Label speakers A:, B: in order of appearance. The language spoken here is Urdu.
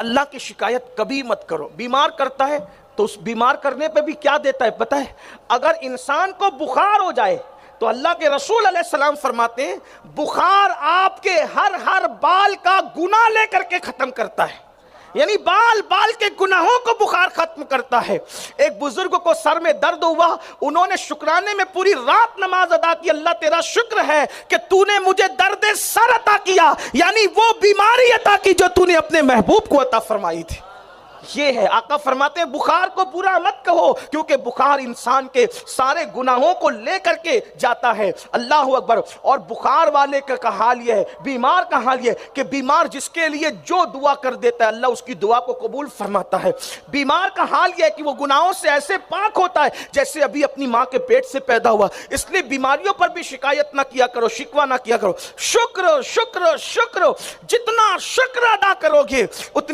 A: اللہ کی شکایت کبھی مت کرو. بیمار کرتا ہے تو اس بیمار کرنے پہ بھی کیا دیتا ہے پتہ ہے؟ اگر انسان کو بخار ہو جائے تو اللہ کے رسول علیہ السلام فرماتے ہیں بخار آپ کے ہر بال کا گناہ لے کر کے ختم کرتا ہے. یعنی بال کے گناہوں کو بخار ختم کرتا ہے. ایک بزرگ کو سر میں درد ہوا, انہوں نے شکرانے میں پوری رات نماز ادا کی, اللہ تیرا شکر ہے کہ تو نے مجھے درد سر عطا کیا, یعنی وہ بیماری عطا کی جو تو نے اپنے محبوب کو عطا فرمائی تھی. یہ ہے آقا فرماتے ہیں بخار کو برا مت کہو, کیونکہ بخار انسان کے سارے گناہوں کو لے کر کے جاتا ہے. اللہ اکبر. اور بخار والے کا حال یہ ہے, بیمار کا حال یہ ہے کہ بیمار جس کے لیے جو دعا کر دیتا ہے اللہ اس کی دعا کو قبول فرماتا ہے. بیمار کا حال یہ ہے کہ وہ گناہوں سے ایسے پاک ہوتا ہے جیسے ابھی اپنی ماں کے پیٹ سے پیدا ہوا. اس لیے بیماریوں پر بھی شکایت نہ کیا کرو, شکوہ نہ کیا کرو. شکر شکر شکر, جتنا شکر ادا کرو گے اتنی